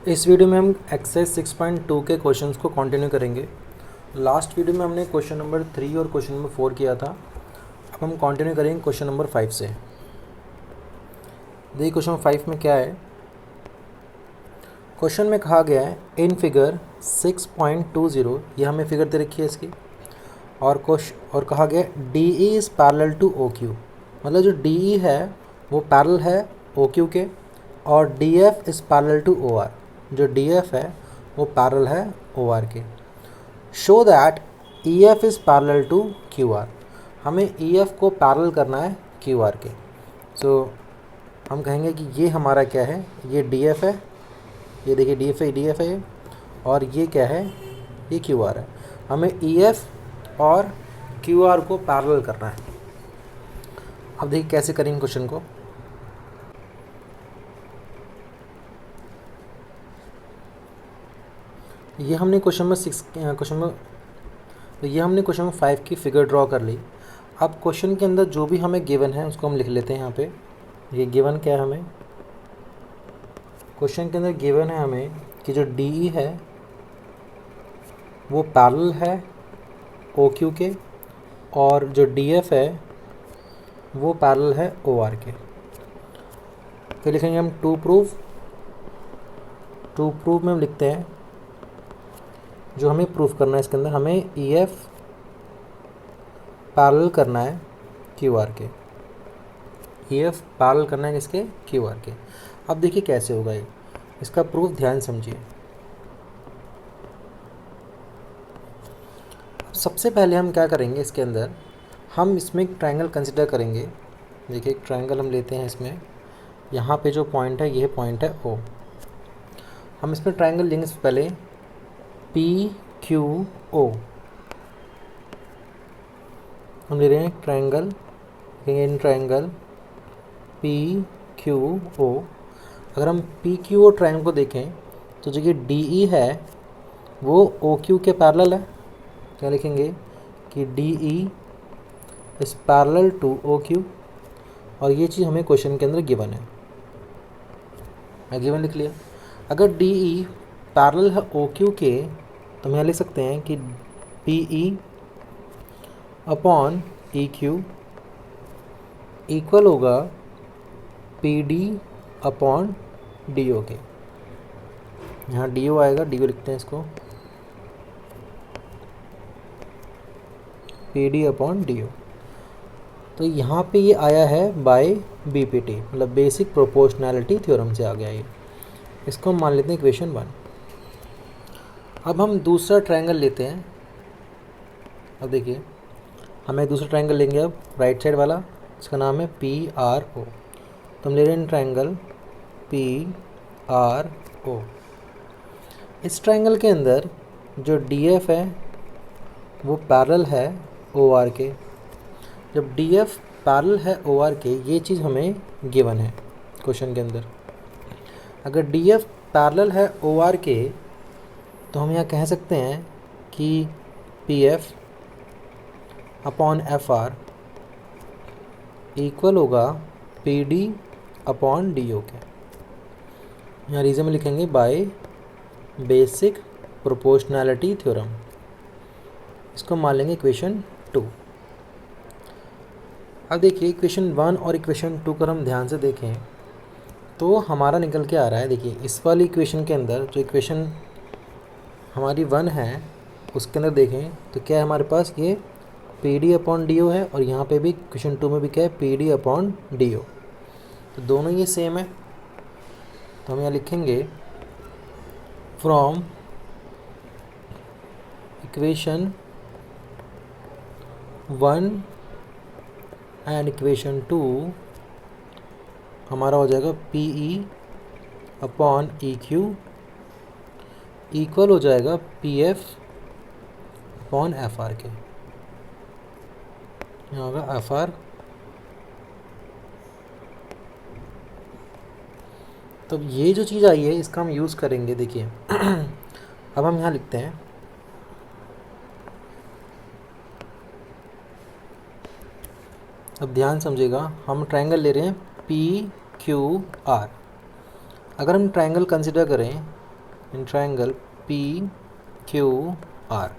इस वीडियो में हम एक्सरसाइज 6.2 के क्वेश्चंस को कंटिन्यू करेंगे। लास्ट वीडियो में हमने क्वेश्चन नंबर 3 और क्वेश्चन नंबर 4 किया था। अब हम कंटिन्यू करेंगे क्वेश्चन नंबर 5 से। देखिए क्वेश्चन नंबर 5 में क्या है। क्वेश्चन में कहा गया है इन फिगर 6.20, ये हमें फिगर दे रखी है इसकी, और कहा गया D E is parallel to O Q, मतलब जो डी ई है वो पैरेलल है ओ क्यू के, और D F is parallel to O R, जो डी एफ है वो पैरेलल है ओ आर के। Show that E F is parallel to Q R, हमें ई एफ को पैरेलल करना है क्यू आर के। सो हम कहेंगे कि ये हमारा क्या है, ये डी एफ है, ये देखिए डी एफ है, और ये क्या है, ये क्यू आर है। हमें ई एफ और क्यू आर को पैरेलल करना है। अब देखिए कैसे करेंगे क्वेश्चन को। ये हमने क्वेश्चन नंबर 5 की फिगर ड्रॉ कर ली। अब क्वेश्चन के अंदर जो भी हमें गिवन है उसको हम लिख लेते हैं यहाँ पे। ये गिवन क्या है, हमें क्वेश्चन के अंदर गिवन है हमें कि जो डी ई है वो पैरेलल है ओ क्यू के, और जो डी एफ है वो पैरेलल है ओ आर के। तो लिखेंगे हम टू प्रूव में हम लिखते हैं जो हमें प्रूफ करना है। इसके अंदर हमें ई एफ पैरेलल करना है क्यू आर के, ई एफ पैरेलल करना है किसके, क्यू आर के। अब देखिए कैसे होगा ये, इसका प्रूफ ध्यान समझिए। सबसे पहले हम क्या करेंगे, इसके अंदर हम इसमें एक ट्रायंगल कंसिडर करेंगे। देखिए एक ट्रायंगल हम लेते हैं, इसमें यहाँ पे जो पॉइंट है ये पॉइंट है ओ। हम इसमें ट्रायंगल लेंगे सबसे पहले पी क्यू ओ, हम ले रहे हैं triangle, in triangle P Q O. अगर हम पी क्यू ओ ट्रायंगल को देखें तो जो ये डी ई है वो ओ क्यू के पैरेलल है। क्या लिखेंगे कि D E is parallel to O Q, और ये चीज़ हमें क्वेश्चन के अंदर गिवन है, मैं गिवन लिख लिया। अगर डी ई पैरेलल है ओ क्यू के तो हम यहाँ लिख सकते हैं कि P E upon E Q equal होगा P D upon D okay. यहाँ डी ओ आएगा, डी ओ लिखते हैं इसको, P D upon D O. तो यहाँ पे ये आया है बाय बी पी टी, मतलब बेसिक प्रोपोर्शनैलिटी थ्योरम से आ गया ये। इसको हम मान लेते हैं इक्वेशन 1। अब हम दूसरा ट्रायंगल लेते हैं। अब देखिए हमें दूसरा ट्रायंगल लेंगे, अब राइट साइड वाला, इसका नाम है पी आर ओ। तो हम ले रहे हैं ट्रायंगल पी आर ओ। इस ट्रायंगल के अंदर जो डी एफ है वो पैरेलल है ओ आर के। जब डी एफ पैरेलल है ओ आर के, ये चीज़ हमें गिवन है क्वेश्चन के अंदर। अगर डी एफ पैरेलल है ओ आर के तो हम यहाँ कह सकते हैं कि P F upon F R equal होगा P D upon D okay. यहाँ रीज़न में लिखेंगे बाय बेसिक प्रोपोर्शनैलिटी थ्योरम। इसको मान लेंगे इक्वेशन 2। अब देखिए इक्वेशन 1 और इक्वेशन 2 को हम ध्यान से देखें तो हमारा निकल के आ रहा है। देखिए इस वाली इक्वेशन के अंदर जो इक्वेशन हमारी 1 है उसके अंदर देखें तो क्या है हमारे पास, ये P D upon D O है, और यहाँ पे भी इक्वेशन 2 में भी क्या है, P D upon D O. तो दोनों ये सेम है। तो हम यहाँ लिखेंगे फ्रॉम इक्वेशन 1 एंड इक्वेशन 2 हमारा हो जाएगा P E upon E Q equal हो जाएगा P F upon F are के। यहाँ होगा एफ आर। तो ये जो चीज़ आई है इसका हम यूज़ करेंगे। देखिए अब हम यहाँ लिखते हैं अब ध्यान समझिएगा, हम ट्रायंगल ले रहे हैं पी क्यू आर। अगर हम ट्रायंगल कंसिडर करें in triangle P Q R.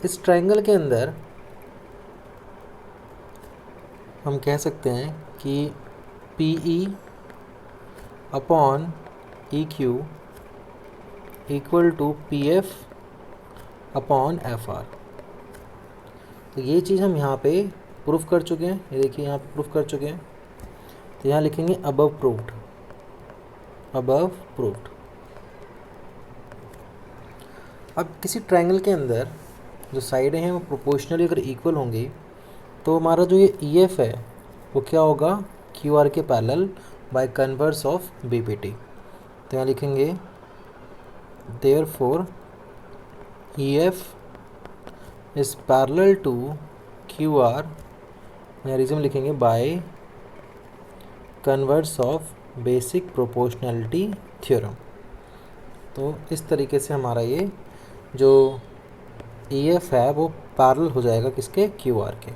इस ट्राइंगल के अंदर हम कह सकते हैं कि P E upon E Q equal to P F upon F R. तो ये चीज़ हम यहाँ पे प्रूफ कर चुके हैं, ये देखिए यहाँ पे प्रूफ कर चुके हैं। तो यहाँ लिखेंगे अबव प्रूव्ड, अबव प्रूव्ड। अब किसी ट्रायंगल के अंदर जो साइडें हैं वो प्रोपोर्शनली अगर इक्वल होंगी तो हमारा जो ये ई एफ है वो क्या होगा, क्यू आर के parallel by converse of B P T. तो यहाँ लिखेंगे therefore E F is parallel to Q R, यहाँ रीज़न लिखेंगे by converse of basic proportionality theorem. तो इस तरीके से हमारा ये जो ई एफ है वो पैरेलल हो जाएगा किसके, क्यू आर के।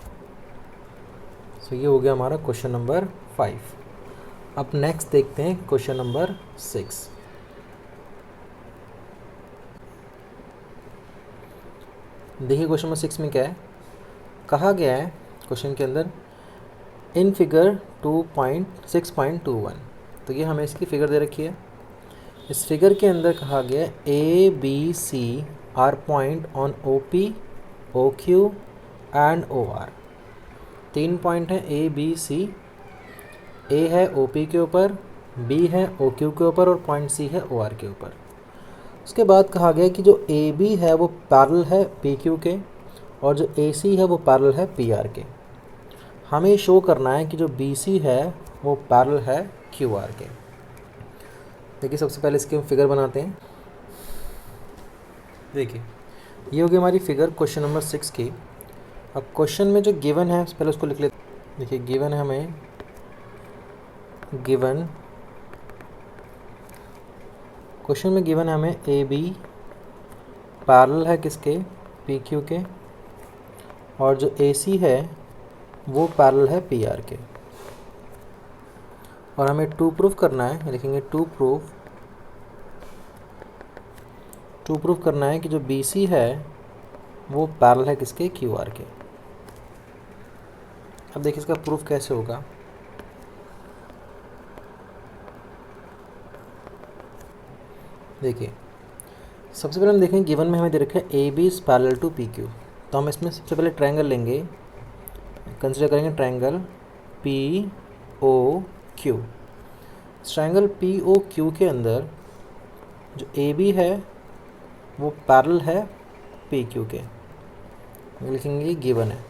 सो ये हो गया हमारा क्वेश्चन नंबर 5। अब नेक्स्ट देखते हैं क्वेश्चन नंबर 6। देखिए क्वेश्चन नंबर 6 में क्या है, कहा गया है क्वेश्चन के अंदर इन फिगर 2.6.21। तो ये हमें इसकी फिगर दे रखी है। इस फिगर के अंदर कहा गया A B C are point on O P O Q and O R. 3 point हैं ए बी सी। ए है ओ पी के ऊपर, बी है ओ क्यू के ऊपर और पॉइंट सी है ओ आर के ऊपर। उसके बाद कहा गया कि जो ए बी है वो पैरेलल है पी क्यू के और जो ए सी है वो पैरेलल है पी आर के। हमें शो करना है कि जो बी सी है वो पैरेलल है क्यू आर के। देखिए सबसे पहले इसके हम फिगर बनाते हैं। देखिए ये होगी हमारी फिगर क्वेश्चन नंबर 6 की। अब क्वेश्चन में जो गिवन है पहले उसको लिख लेते हैं। देखिए गिवन है हमें, गिवन क्वेश्चन में गिवन है हमें ए बी पैरेलल है किसके, पी क्यू के, और जो ए सी है वो पैरेलल है पी आर के। और हमें टू प्रूफ करना है, लिखेंगे टू प्रूफ करना है कि जो बी सी है वो पैरेलल है किसके, क्यू आर के। अब देखिए इसका प्रूफ कैसे होगा। देखिए सबसे पहले हम देखेंगे गिवन में हमें दे रखा है A B is parallel to P Q. तो हम इसमें सबसे पहले ट्रायंगल लेंगे, कंसिडर करेंगे triangle P O Q. Triangle P O Q के अंदर जो ए बी है वो पैरेलल है पी क्यू के, लिखेंगे गिवन है।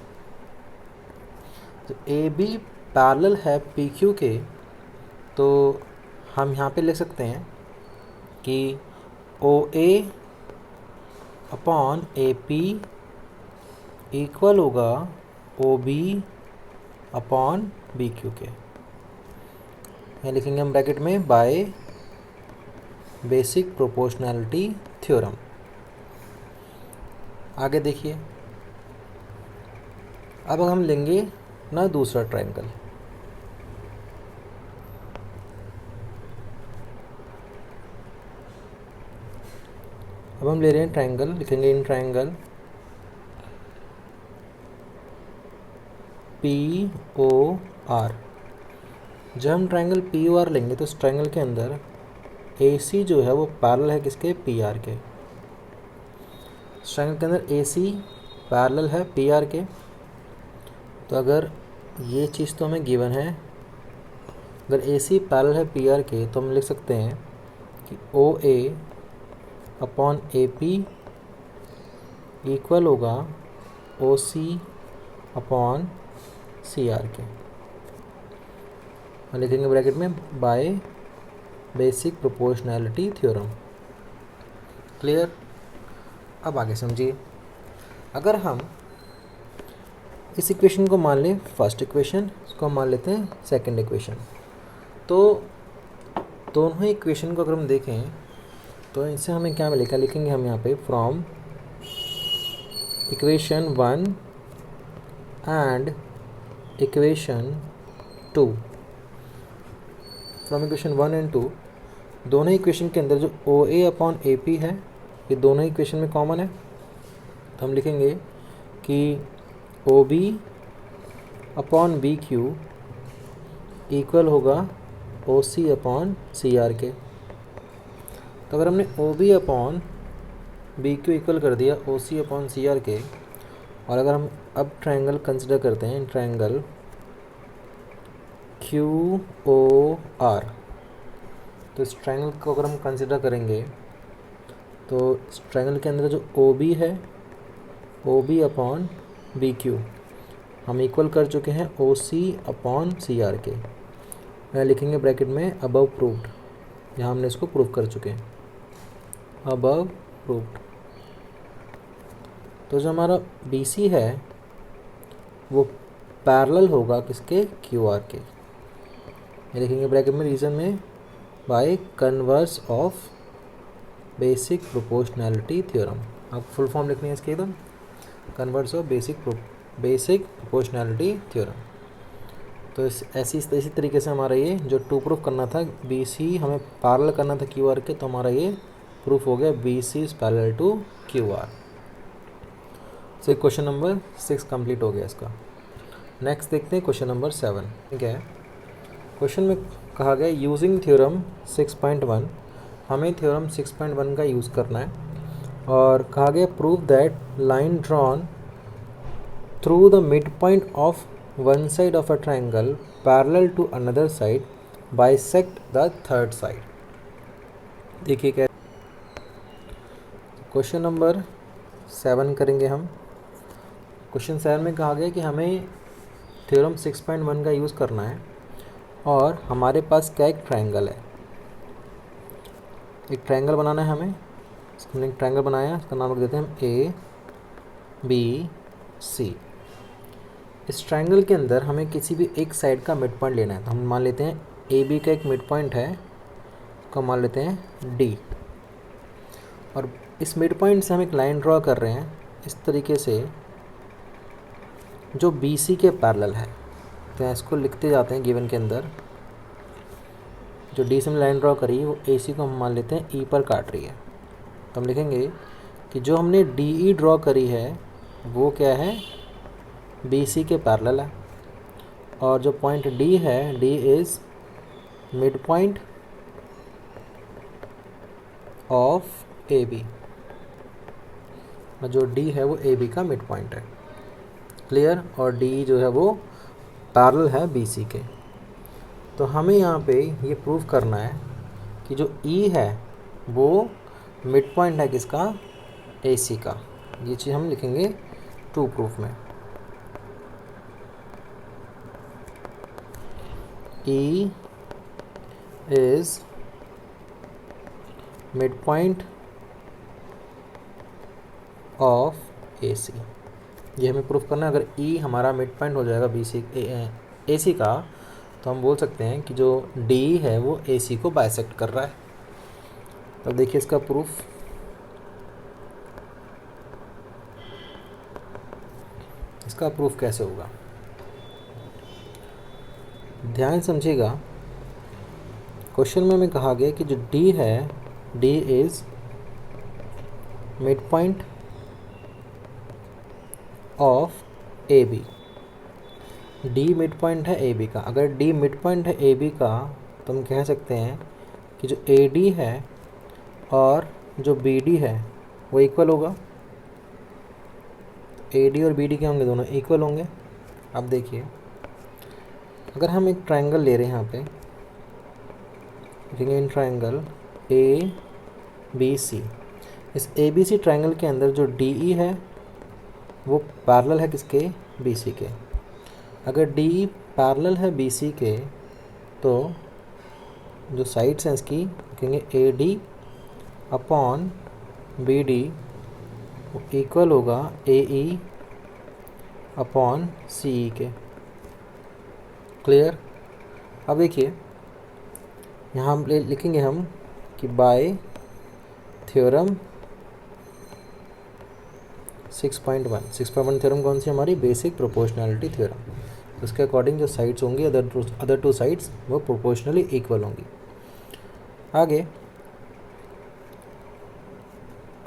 तो ए बी पैरेलल है पी क्यू के, तो हम यहाँ पे लिख सकते हैं कि O A upon A P equal होगा O B upon B Q के। यहाँ लिखेंगे हम ब्रैकेट में बाय बेसिक प्रोपोर्शनैलिटी थ्योरम। आगे देखिए अब हम लेंगे ना दूसरा ट्रायंगल। अब हम ले रहे हैं ट्रायंगल, लिखेंगे in triangle P O R. जब हम ट्रायंगल पी ओ आर लेंगे तो इस ट्रायंगल के अंदर ए सी जो है वो पैरेलल है किसके, पी आर के। इस ट्रायंगल के अंदर ए सी पैरेलल है पी आर के। तो अगर ये चीज़ तो हमें गिवन है, अगर ए सी पैरेलल है पी आर के तो हम लिख सकते हैं कि O A upon A P equal होगा ओ सी अपॉन सी आर के। और लिखेंगे ब्रैकेट में by basic proportionality theorem. Clear. अब आगे समझिए, अगर हम इस इक्वेशन को मान लें फर्स्ट इक्वेशन, इसको हम मान लेते हैं सेकंड इक्वेशन, तो दोनों ही इक्वेशन को अगर हम देखें तो इनसे हमें क्या मिलेगा, लिखेंगे हम यहाँ पे from equation 1 and equation 2। From equation 1 and 2 दोनों इक्वेशन के अंदर जो ओ ए अपॉन ए पी है ये दोनों इक्वेशन में कॉमन है, तो हम लिखेंगे कि O B upon B Q equal होगा ओ सी अपॉन सी आर के। तो अगर हमने O B upon B Q equal कर दिया ओ सी अपॉन सी आर के, और अगर हम अब ट्रायंगल कंसिडर करते हैं, ट्रायंगल क्यू ओ आर, तो इस ट्रायंगल को अगर हम कंसिडर करेंगे तो इस ट्रायंगल के अंदर जो ओ बी है, O B upon B Q हम इक्वल कर चुके हैं ओ सी अपॉन सी आर के। यहाँ लिखेंगे ब्रैकेट में अबव प्रूव्ड, यहाँ हमने इसको प्रूव कर चुके हैं, अबव प्रूव्ड। तो जो हमारा बी सी है वो पैरेलल होगा किसके, क्यू आर के। ये लिखेंगे ब्रैकेट में रीजन में by converse of basic proportionality theorem. आप फुल फॉर्म लिखनी है इसके एकदम, converse of basic proportionality theorem. तो इसी तरीके से हमारा ये जो टू प्रूफ करना था, बी सी हमें पैरेलल करना था क्यू आर के, तो हमारा ये प्रूफ हो गया B C is parallel to Q R. तो क्वेश्चन नंबर 6 कंप्लीट हो गया इसका। नेक्स्ट देखते हैं क्वेश्चन नंबर 7 क्या है। क्वेश्चन में कहा गया यूजिंग थ्योरम 6.1, हमें थ्योरम 6.1 का यूज़ करना है, और कहा गया prove that line drawn through the mid point of one side of a triangle parallel to another side bisect the third side. देखिए क्या क्वेश्चन नंबर 7 करेंगे हम। क्वेश्चन 7 में कहा गया कि हमें थ्योरम 6.1 का यूज़ करना है, और हमारे पास क्या एक ट्रायंगल है, एक ट्रायंगल बनाना है हमें। हमने एक ट्रायंगल बनाया, इसका नाम रख देते हैं हम ए बी सी। इस ट्रायंगल के अंदर हमें किसी भी एक साइड का मिड पॉइंट लेना है, तो हम मान लेते हैं ए बी का एक मिड पॉइंट है, उसको मान लेते हैं डी, और इस मिड पॉइंट से हम एक लाइन ड्रॉ कर रहे हैं इस तरीके से जो बी सी के पैरेलल है। तो इसको लिखते जाते हैं गिवन के अंदर, जो डी से हमने लाइन ड्रॉ करी वो ए सी को हम मान लेते हैं ई पर काट रही है। तो हम लिखेंगे कि जो हमने डी ई ड्रॉ करी है वो क्या है, बी सी के पैरेलल है, और जो पॉइंट डी है, D is mid point of A B, जो डी है वो ए बी का मिड पॉइंट है। क्लियर। और डी जो है वो पैरेलल है बी सी के। तो हमें यहाँ पे ये प्रूव करना है कि जो ई है वो मिड पॉइंट है किसका, ए सी का। ये चीज़ हम लिखेंगे टू प्रूफ में। E is mid point of A C, ये हमें प्रूफ करना है। अगर ई हमारा मिड पॉइंट हो जाएगा बी सी ए सी का, तो हम बोल सकते हैं कि जो डी है वो ए सी को बाइसेक्ट कर रहा है। तो देखिए इसका प्रूफ, इसका प्रूफ कैसे होगा, ध्यान समझिएगा। क्वेश्चन में हमें कहा गया कि जो डी है, D is mid point of A B, D midpoint है ए बी का। अगर डी मिड पॉइंट है ए बी का, तो हम कह सकते हैं कि जो ए डी है और जो बी डी है वो इक्वल होगा। ए डी और बी डी के होंगे, दोनों इक्वल होंगे। अब देखिए, अगर हम एक ट्रायंगल ले रहे हैं यहाँ पे, देखेंगे इन ट्रायंगल ए बी सी, इस ए बी सी ट्रायंगल के अंदर जो डी ई है वो पैरेलल है किसके, बी सी के। अगर डी पैरेलल है बी सी के, तो जो साइड्स हैं इसकी लिखेंगे A D upon B D equal होगा ए ई अपॉन सी ई के। क्लियर। अब देखिए यहाँ हम लिखेंगे हम कि बाय थ्योरम 6.1 थ्योरम कौन सी हमारी, बेसिक प्रोपोर्शनैलिटी थ्योरम। तो उसके अकॉर्डिंग जो साइड्स होंगी अदर टू साइड्स वो प्रोपोर्शनली इक्वल होंगी। आगे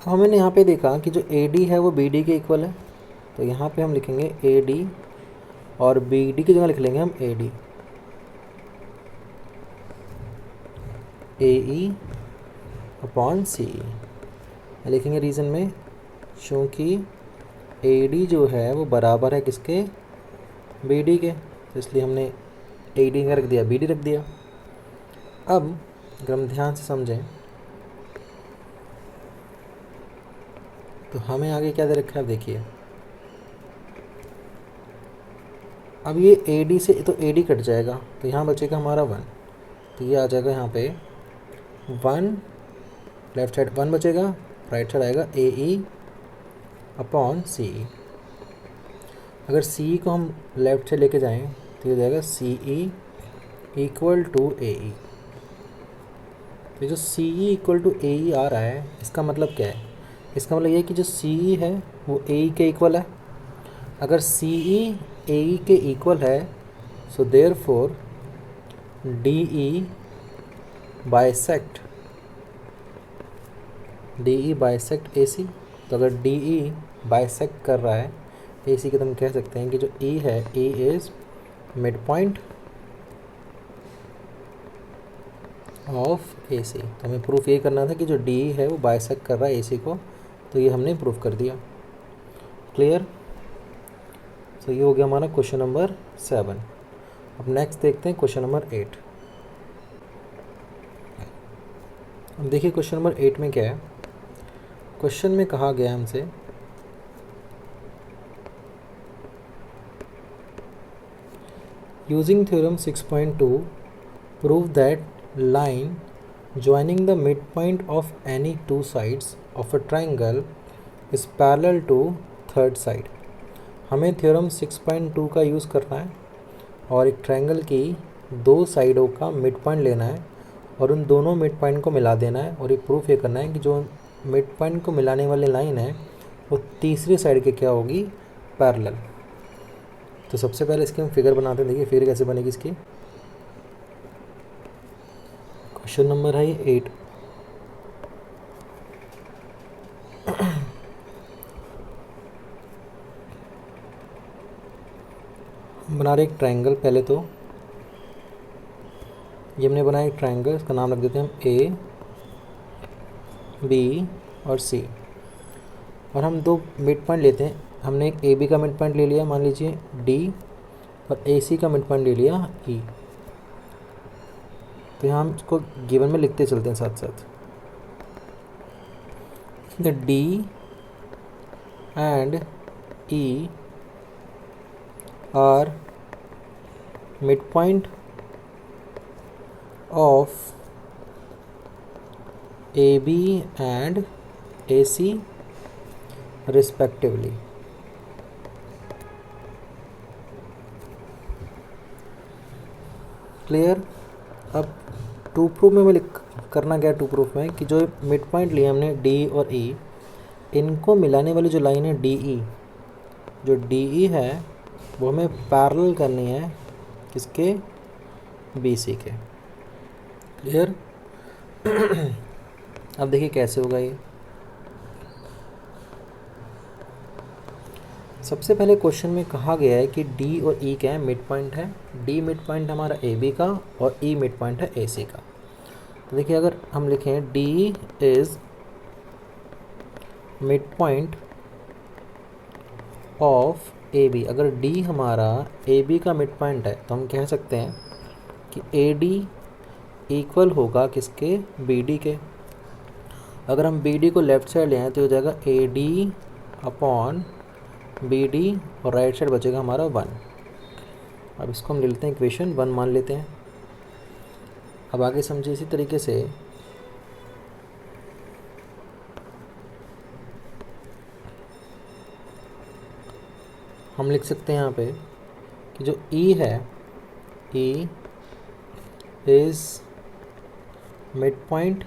हमने यहाँ पे देखा कि जो AD है वो BD के इक्वल है, तो यहाँ पे हम लिखेंगे AD और BD की जगह लिख लेंगे हम AD, AE अपॉन CE लिखेंगे रीज़न में, क्योंकि AD जो है वो बराबर है किसके, BD के, तो इसलिए हमने AD का रख दिया, BD रख दिया। अब अगर हम ध्यान से समझें तो हमें आगे क्या दे रखा है, देखिए अब ये AD से तो AD कट जाएगा, तो यहाँ बचेगा हमारा 1, तो ये आ जाएगा यहाँ पे 1, लेफ्ट साइड 1 बचेगा, राइट साइड आएगा AE अपॉन CE। अगर CE को हम लेफ्ट साइड लेके जाएं तो ये जाएगा CE इक्वल टू AE। तो जो CE इक्वल टू AE आ रहा है, इसका मतलब क्या है, इसका मतलब ये है कि जो CE है वो AE के इक्वल है। अगर CE AE के इक्वल है, so therefore DE bisect AC। तो अगर DE बाइसेक्ट कर रहा है AC के, तो हम कह सकते हैं कि जो E है, E is mid point of AC। तो हमें प्रूफ ये करना था कि जो DE है वो बाइसेक्ट कर रहा है AC को, तो ये हमने प्रूफ कर दिया। क्लियर? तो ये हो गया हमारा क्वेश्चन नंबर 7। अब नेक्स्ट देखते हैं क्वेश्चन नंबर 8। अब देखिए क्वेश्चन नंबर 8 में क्या है। क्वेश्चन में कहा गया हमसे using theorem 6.2 prove that line joining the midpoint of any two sides of a triangle is parallel to third side। हमें थ्योरम 6.2 का यूज़ करना है और एक ट्रायंगल की दो साइडों का मिड पॉइंट लेना है और उन दोनों मिड पॉइंट को मिला देना है, और ये प्रूफ ये करना है कि जो मिड पॉइंट को मिलाने वाली लाइन है वो तीसरी साइड के क्या होगी, पैरेलल। तो सबसे पहले इसकी हम फिगर बनाते हैं। देखिए फिगर कैसे बनेगी इसकी। क्वेश्चन नंबर है 8। बना रहे एक ट्रायंगल। पहले तो ये हमने बनाया एक ट्रायंगल, इसका नाम रख देते हैं हम A, B और C, और हम दो मिड पॉइंट लेते हैं। हमने एक AB का मिड पॉइंट ले लिया, मान लीजिए D, और AC का मिड पॉइंट ले लिया E। तो यहाँ हम इसको गिवन में लिखते चलते हैं साथ साथ। D and E are midpoint of AB and AC respectively। Clear? अब टू प्रूफ में हमें करना क्या है, टू प्रूफ में कि जो मिड पॉइंट लिए हमने D और E, इनको मिलाने वाली जो लाइन है DE, जो DE है वो हमें पैरेलल करनी है किसके, BC के। क्लियर? अब देखिए कैसे होगा ये। सबसे पहले क्वेश्चन में कहा गया है कि D और E क्या है, मिड पॉइंट है। D मिड पॉइंट हमारा AB का और E मिड पॉइंट है AC का। तो देखिए अगर हम लिखें D is mid point of AB, अगर D हमारा AB का मिड पॉइंट है तो हम कह सकते हैं कि AD इक्वल होगा किसके, BD के। अगर हम BD को लेफ़्ट साइड ले आए तो हो जाएगा AD अपॉन BD, और राइट साइड बचेगा हमारा 1। अब इसको हम ले लेते हैं इक्वेशन 1 मान लेते हैं। अब आगे समझिए इसी तरीके से हम लिख सकते हैं यहाँ पे कि जो E है, E is mid point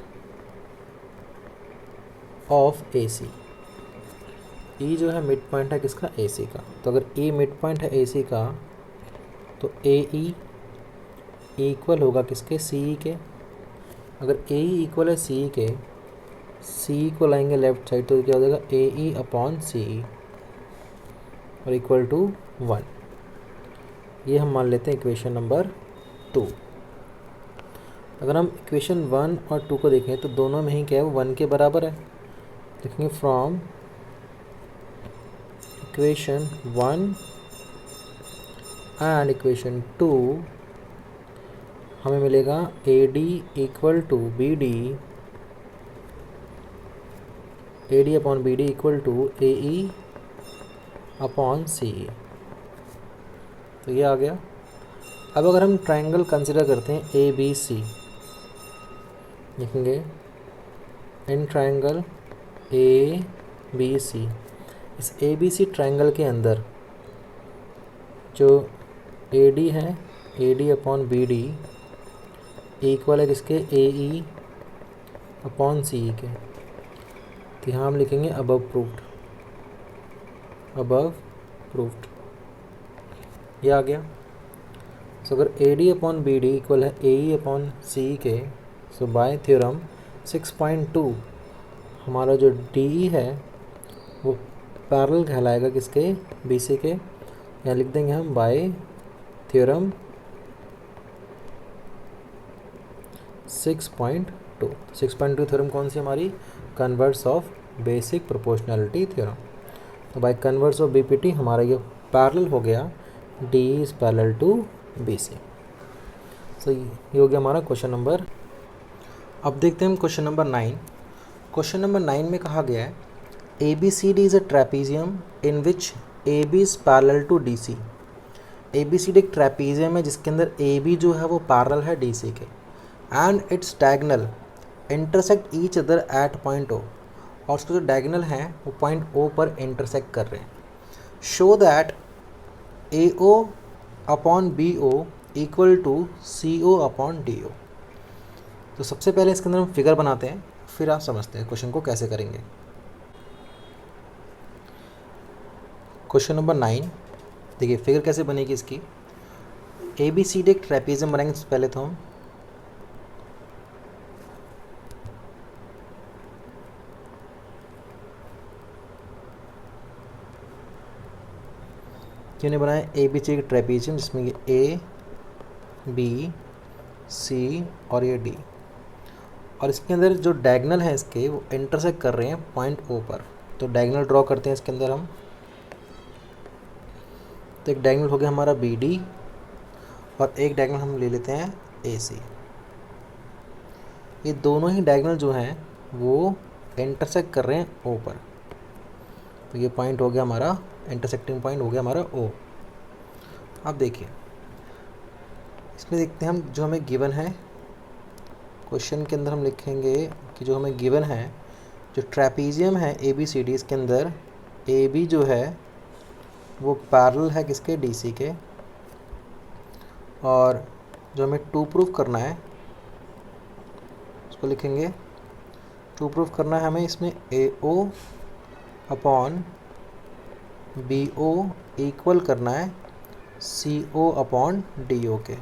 of AC। E जो है मिड पॉइंट है किसका, AC का। तो अगर E मिड पॉइंट है AC का तो AE इक्वल होगा किसके, CE के। अगर ए ई इक्वल है सी ई के, सी को लाएंगे लेफ्ट साइड तो क्या हो जाएगा ए ई अपॉन सी ई और इक्वल टू 1। ये हम मान लेते हैं इक्वेशन नंबर 2। अगर हम इक्वेशन 1 और 2 को देखें तो दोनों में ही क्या है वो 1 के बराबर है। लिखेंगे फ्रॉम इक्वेशन 1 एंड इक्वेशन 2 हमें मिलेगा A D equal to B D, A D upon B D equal to A E upon C E. तो ये आ गया। अब अगर हम ट्रायंगल कंसिडर करते हैं ए बी सी, लिखेंगे इन ट्रायंगल ए बी सी, इस ए बी सी ट्रायंगल के अंदर जो ए डी है, A D upon B D equal है किसके ए ई अपॉन सी ई के। तो यहाँ हम लिखेंगे अबव प्रूव्ड, अबव प्रूव्ड। ये आ गया। सो अगर A D upon B D equal है ए ई अपॉन सी ई के, सो बाय थ्योरम 6.2 हमारा जो डी ई है वो पैरेलल कहलाएगा किसके, बी सी के। यहाँ लिख देंगे हम बाय थ्योरम 6.2। 6.2 थ्योरम कौन सी हमारी, converse of basic proportionality theorem. तो बाय कन्वर्स ऑफ बीपीटी हमारा ये पैरेलल हो गया, D is parallel to B C. So ये हो गया हमारा क्वेश्चन नंबर। अब देखते हैं हम क्वेश्चन नंबर 9। क्वेश्चन नंबर 9 में कहा गया है A B C D is a trapezium in which A B is parallel to D C. A B C D एक ट्रेपीजियम है जिसके अंदर ए बी जो है वो पैरेलल है डी सी के, and its diagonal intersect each other at point O, और उसके जो डायगोनल हैं वो पॉइंट ओ पर इंटरसेक्ट कर रहे हैं। Show that A O upon B O equal to C O upon D O. तो सबसे पहले इसके अंदर हम फिगर बनाते हैं, फिर आप समझते हैं क्वेश्चन को कैसे करेंगे। क्वेश्चन नंबर 9 देखिए फिगर कैसे बनेगी इसकी। ए बी सी डी एक ट्रेपीजियम बनाएंगे। सबसे पहले तो हम क्यों बनाए ए बी सी एक ट्रेपीजियम जिसमें ये ए बी सी और ये डी, और इसके अंदर जो डायगोनल है इसके वो इंटरसेक्ट कर रहे हैं पॉइंट ओ पर। तो डायगोनल ड्रॉ करते हैं इसके अंदर हम। तो एक डायगोनल हो गया हमारा बी डी और एक डायगोनल हम ले लेते हैं ए सी। ये दोनों ही डायगोनल जो हैं वो इंटरसेक्ट कर रहे हैं ओ पर। तो ये पॉइंट हो गया हमारा, इंटरसेक्टिंग पॉइंट हो गया हमारा ओ। अब देखिए इसमें देखते हैं हम जो हमें गिवन है क्वेश्चन के अंदर, हम लिखेंगे कि जो हमें गिवन है जो ट्रेपीजियम है ए बी सी डी, इसके अंदर ए बी जो है वो पैरेलल है किसके, डी सी के, और जो हमें टू प्रूफ करना है उसको लिखेंगे, टू प्रूफ करना है हमें इसमें A O upon B O equal करना है सी ओ अपॉन डी ओ के।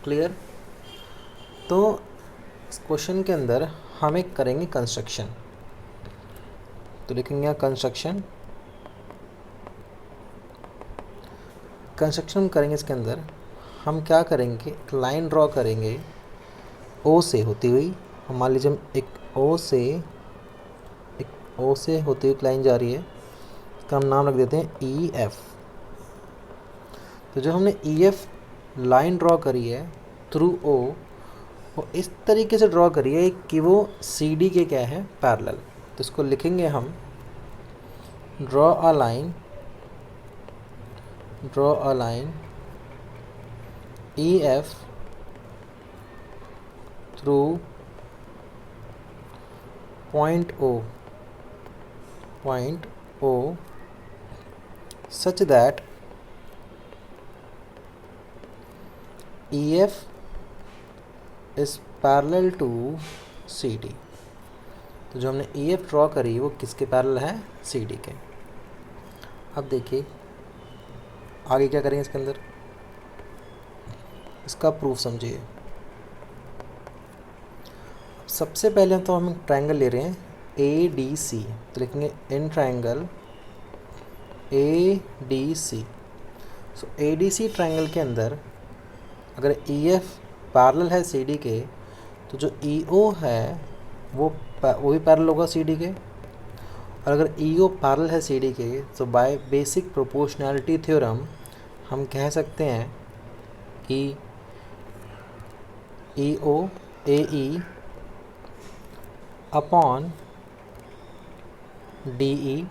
क्लियर। तो इस क्वेश्चन के अंदर हम एक करेंगे कंस्ट्रक्शन। तो लिखेंगे यहाँ कंस्ट्रक्शन, कंस्ट्रक्शन करेंगे। इसके अंदर हम क्या करेंगे, एक लाइन ड्रॉ करेंगे ओ से होती हुई। हम मान लीजिए हम एक ओ से होती हुई एक लाइन जा रही है, इसका हम नाम रख देते हैं ई एफ। तो जो हमने ई एफ लाइन ड्रॉ करी है थ्रू ओ, वो इस तरीके से ड्रॉ करी है कि वो सी डी के क्या है, पैरेलल। तो इसको लिखेंगे हम draw a line E F through point O such that EF is parallel to CD। तो जो हमने EF ड्रॉ करी वो किसके पैरेलल है, CD के। अब देखिए आगे क्या करेंगे इसके अंदर, इसका प्रूफ समझिए। सबसे पहले तो हम ट्रायंगल ले रहे हैं ADC, तो लिखेंगे in triangle ADC। So ADC triangle के अंदर अगर EF पैरेलल है CD के, तो जो EO है वो भी पैरेलल होगा CD के, और अगर EO पैरेलल है CD के, तो बाय बेसिक प्रोपोर्शनैलिटी थ्योरम हम कह सकते हैं कि EO AE upon DE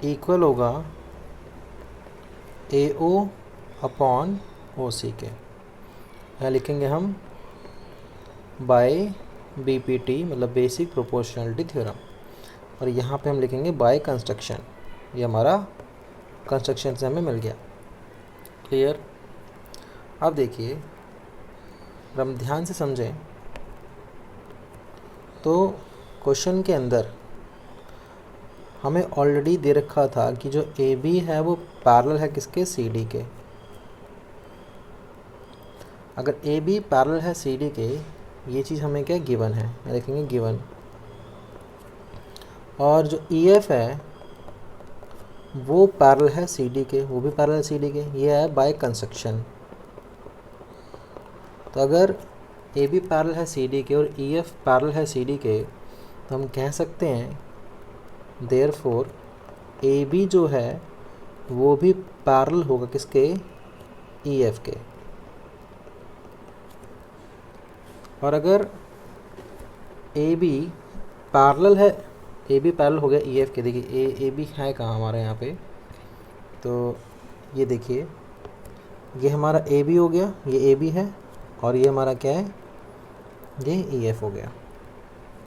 equal होगा AO अपॉन OC के। यहाँ लिखेंगे हम बाय BPT, मतलब बेसिक प्रोपोर्शनैलिटी थ्योरम, और यहाँ पे हम लिखेंगे बाय कंस्ट्रक्शन। ये हमारा कंस्ट्रक्शन से हमें मिल गया। क्लियर? अब देखिए, अगर हम ध्यान से समझें तो क्वेश्चन के अंदर हमें ऑलरेडी दे रखा था कि जो AB है वो पैरेलल है किसके, CD के। अगर AB पैरेलल है CD के, ये चीज़ हमें क्या गिवन है, देखेंगे गिवन। और जो EF है वो पैरेलल है CD के, वो भी पैरेलल है CD के, ये है बाय कंस्ट्रक्शन। तो अगर AB पैरेलल है CD के और EF पैरेलल है CD के, तो हम कह सकते हैं देयरफॉर AB जो है वो भी पैरेलल होगा किसके, EF के। और अगर AB पैरेलल है, AB पैरेलल हो गया EF के। देखिए AB है कहाँ हमारे यहाँ पे, तो ये देखिए ये हमारा AB हो गया, ये AB है, और ये हमारा क्या है, ये EF हो गया।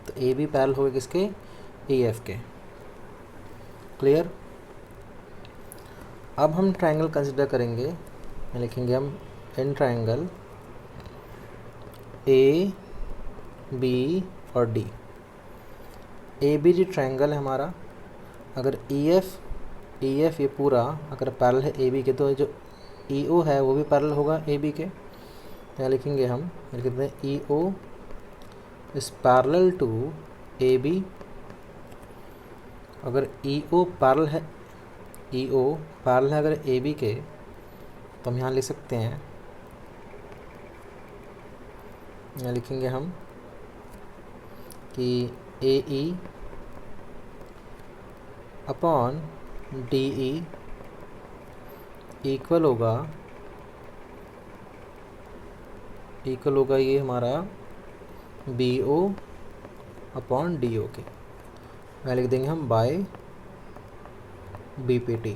तो AB पैरेलल हो गया किसके, EF के। क्लियर? अब हम ट्रायंगल कंसिडर करेंगे, लिखेंगे हम इन ट्रायंगल A B और D। ABD ट्रायंगल है हमारा। अगर EF ये पूरा अगर पैरेलल है AB के, तो जो EO है वो भी पैरेलल होगा AB के। यहाँ लिखेंगे हम, लिख देते हैं EO is parallel to AB। अगर EO पैरेलल है अगर AB के, तो हम यहाँ लिख सकते हैं, यहाँ लिखेंगे हम कि AE अपॉन DE इक्वल होगा ये हमारा BO अपॉन DO के। यहाँ लिख देंगे हम बाय BPT।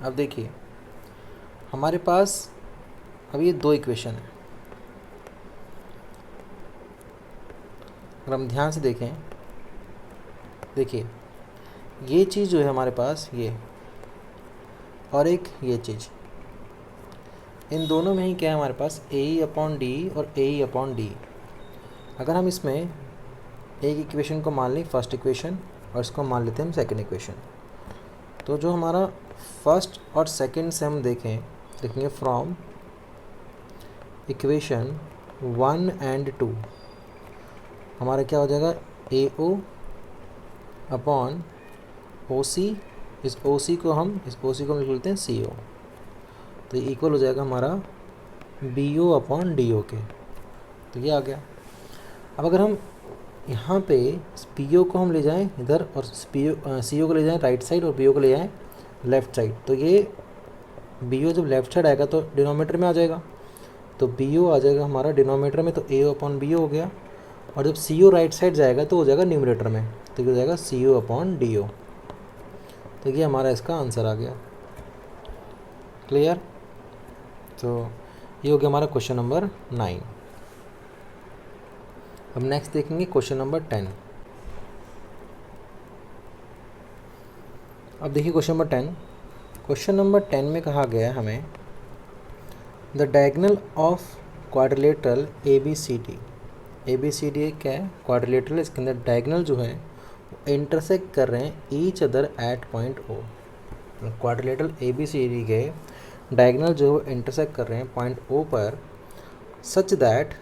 अब देखिए हमारे पास अब ये दो इक्वेशन है। अगर हम ध्यान से देखें, देखिए ये चीज़ जो है हमारे पास, ये और एक ये चीज़, इन दोनों में ही क्या है हमारे पास, AE अपॉन DE और AE अपॉन DE। अगर हम इसमें एक इक्वेशन को मान लें फर्स्ट इक्वेशन, और इसको मान लेते हैं हम सेकंड इक्वेशन, तो जो हमारा फर्स्ट और सेकंड से हम देखेंगे फ्रॉम इक्वेशन 1 and 2 हमारा क्या हो जाएगा, AO अपॉन OC। इस OC को हम लिख लेते हैं CO, तो ये इक्वल हो जाएगा हमारा BO अपॉन DO के। तो ये आ गया। अब अगर हम यहाँ पे PO को हम ले जाएं इधर, और CO को ले जाएं राइट साइड, और BO को ले जाएं लेफ़्ट साइड, तो ये BO जब लेफ़्ट साइड आएगा तो डिनोमीटर में आ जाएगा, तो BO आ जाएगा हमारा डिनोमीटर में, तो AO अपॉन BO हो गया। और जब CO राइट साइड जाएगा तो हो जाएगा न्यूमरेटर में, तो ये हो जाएगा CO अपॉन DO। तो ये हमारा इसका आंसर आ गया। क्लियर? तो ये हो गया हमारा क्वेश्चन नंबर 9। अब नेक्स्ट देखेंगे क्वेश्चन नंबर 10। अब देखिए क्वेश्चन नंबर 10 में कहा गया है हमें the diagonal of quadrilateral ABCD क्या है, क्वाड्रिलेटरल, इसके अंदर डायगोनल जो है वो इंटरसेक्ट कर रहे हैं each other at point O। Quadrilateral ABCD के डायगोनल जो इंटरसेक्ट कर रहे हैं पॉइंट O पर, such that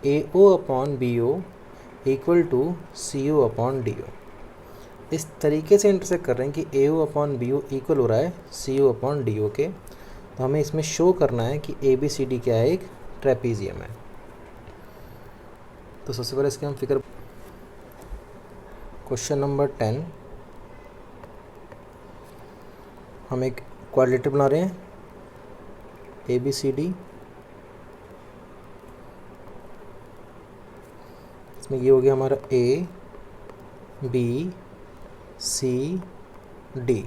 AO upon BO equal to CO upon DO। इस तरीके से इंटरसेक्ट कर रहे हैं कि AO अपॉन BO इक्वल हो रहा है CO अपॉन DO के। तो हमें इसमें शो करना है कि ABCD क्या है, एक ट्रेपीजियम है। तो सबसे पहले इसके हम फिगर, क्वेश्चन नंबर 10, हम एक क्वाड्रिलेटरल बना रहे हैं ABCD। इसमें ये हो गया हमारा A B C D।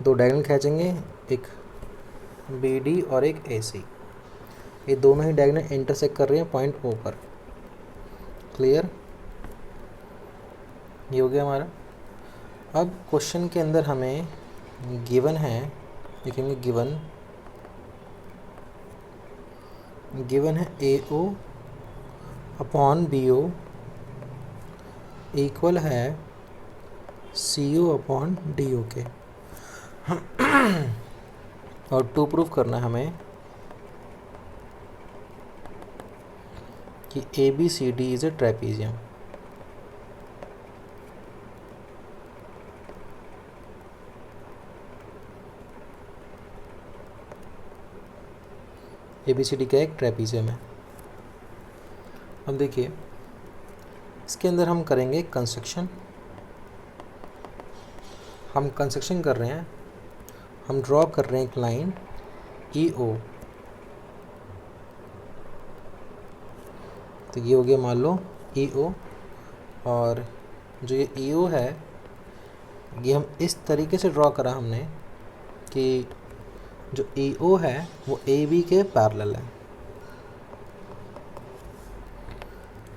दो डायगोनल खींचेंगे, एक BD और एक AC। ये दोनों ही डायगोनल इंटरसेक्ट कर रहे हैं पॉइंट O पर। क्लियर? ये हो गया हमारा। अब क्वेश्चन के अंदर हमें गिवन है, लिखेंगे गिवन है AO अपॉन BO इक्वल है CO अपॉन DO के। और टू प्रूव करना है हमें कि ABCD is a trapezium. ABCD का एक ट्रेपीजियम है। अब देखिए इसके अंदर हम करेंगे कंस्ट्रक्शन। हम कंस्ट्रक्शन कर रहे हैं, हम ड्रॉ कर रहे हैं एक लाइन EO। तो ये हो गया मान लो EO, और जो ये EO है ये हम इस तरीके से ड्रॉ करा हमने कि जो EO है वो AB के पैरेलल है।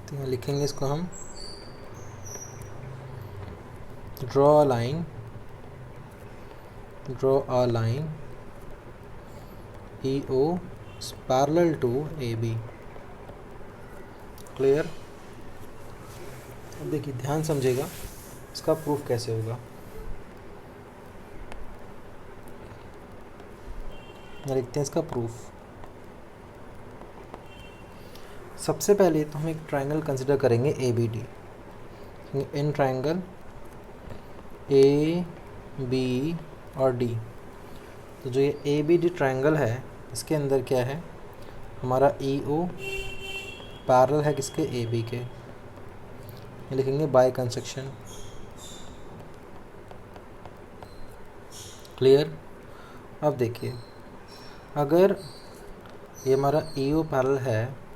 तो यहाँ लिखेंगे इसको हम draw a line EO is parallel to AB। Clear? अब देखिए ध्यान समझेगा इसका प्रूफ कैसे होगा। लिखते हैं इसका प्रूफ। सबसे पहले तो हम एक ट्रायंगल कंसिडर करेंगे ABD। इन ट्रायंगल AB और D। तो जो ये ABD ट्रायंगल है इसके अंदर क्या है, हमारा EO पैरेलल है किसके, AB के। ये लिखेंगे बाय कंस्ट्रक्शन। क्लियर? अब देखिए अगर ये हमारा EO पैरेलल है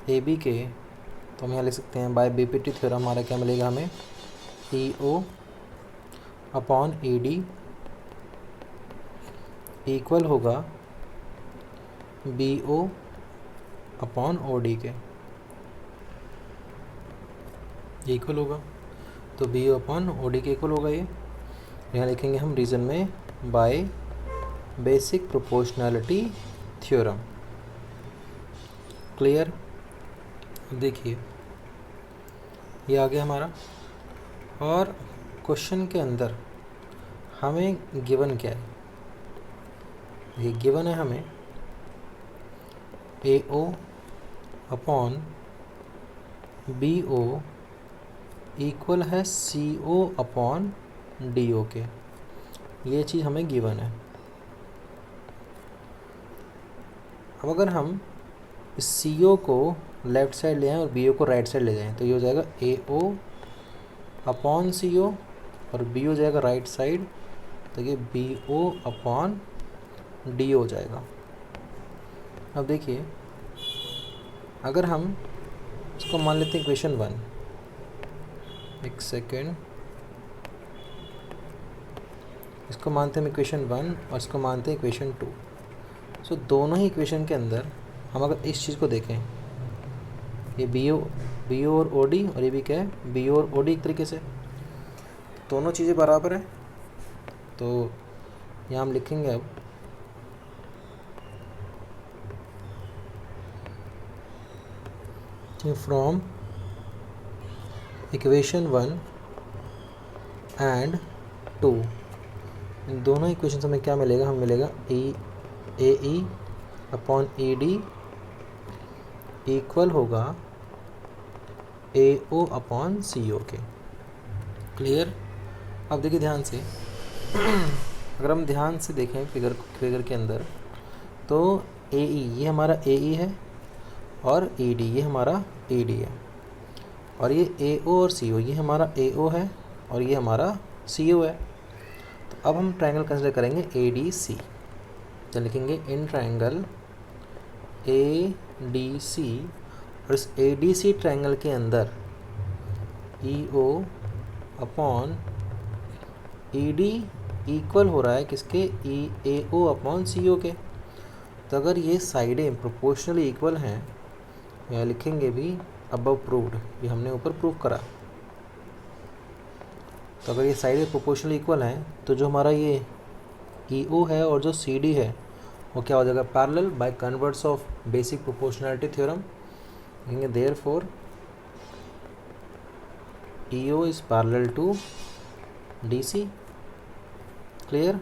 AB के, तो हम यहाँ लिख सकते हैं बाय BPT थ्योरम हमारा क्या मिलेगा हमें, EO अपॉन AD इक्वल होगा BO अपॉन OD के। इक्वल होगा, तो BO अपॉन OD के इक्वल होगा। ये यहाँ लिखेंगे हम रीजन में by basic proportionality theorem. Clear? देखिए ये आ गया हमारा। और क्वेश्चन के अंदर हमें गिवन क्या है, ये गिवन है हमें AO अपॉन BO इक्वल है CO अपॉन DO के। ये चीज़ हमें गिवन है। अब अगर हम इस CO को लेफ़्ट साइड ले आएँ और BO को राइट साइड ले जाएँ तो ये हो जाएगा AO अपॉन CO और B हो जाएगा राइट साइड, तो ये BO अपॉन D हो जाएगा। अब देखिए अगर हम इसको मान लेते हैं इक्वेशन 1, एक सेकेंड, इसको मानते हैं इक्वेशन 1 और इसको मानते हैं इक्वेशन 2। सो दोनों ही इक्वेशन के अंदर हम अगर इस चीज़ को देखें, ये BO और OD और ये भी क्या है BO और OD, एक तरीके से दोनों चीज़ें बराबर हैं। तो यहाँ हम लिखेंगे अब फ्रॉम इक्वेशन 1 एंड 2, इन दोनों इक्वेशन हमें क्या मिलेगा, हमें मिलेगा AE अपॉन ए डी इक्वल होगा ए ओ अपॉन सी ओ के। क्लियर? अब देखिए ध्यान से, अगर हम ध्यान से देखें फिगर के अंदर, तो ए ई ये हमारा ए ई है और ए डी ये हमारा ए डी है, और ये ए ओ और सी ओ ये हमारा ए ओ है और ये हमारा सी ओ है। तो अब हम ट्रायंगल कंसिडर करेंगे ए डी सी, तो लिखेंगे in triangle A D C, और इस ए डी सी ट्रायंगल के अंदर E O upon E D equal हो रहा है किसके, ई ए ओ अपॉन सी ओ के। तो अगर ये साइडें प्रोपोर्शनली इक्वल हैं, या लिखेंगे भी अबव प्रूव्ड, ये हमने ऊपर प्रूव करा, तो अगर ये साइडें प्रोपोर्शनली इक्वल हैं तो जो हमारा ये ई ओ है और जो सी डी है वो क्या हो जाएगा, parallel by converse of basic proportionality theorem. लिखेंगे therefore E O is parallel to D C. Clear?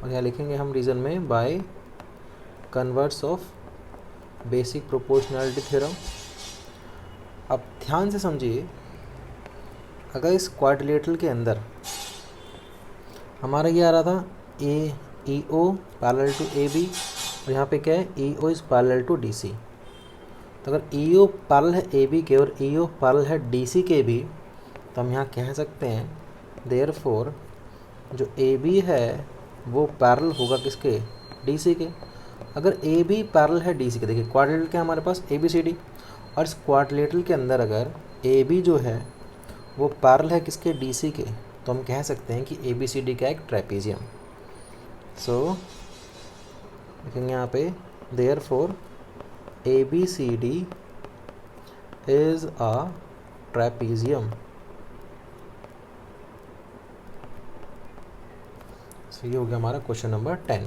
और यहाँ लिखेंगे हम रीजन में by converse of basic proportionality theorem. अब ध्यान से समझिए, अगर इस क्वाड्रिलेटरल के अंदर हमारा ये आ रहा था A E O parallel to A B, और यहाँ पे क्या है, E O is parallel to D C. तो अगर ई ओ पैरेलल है ए बी के और ई ओ पैरेलल है डी सी के भी, तो हम यहाँ कह सकते हैं देयरफॉर जो ए बी है वो पैरेलल होगा किसके, डी सी के। अगर ए बी पैरेलल है डी सी के, देखिए क्वाड्रिलेटरल क्या है हमारे पास, ए बी सी डी, और इस क्वाड्रिलेटरल के अंदर अगर ए बी जो है वो पैरेलल है किसके, डी सी के, तो हम कह सकते हैं कि ए बी सी डी का एक ट्रेपीजियम। सो लिखेंगे यहाँ पे therefore A B C D is a trapezium. ये हो गया हमारा क्वेश्चन नंबर 10।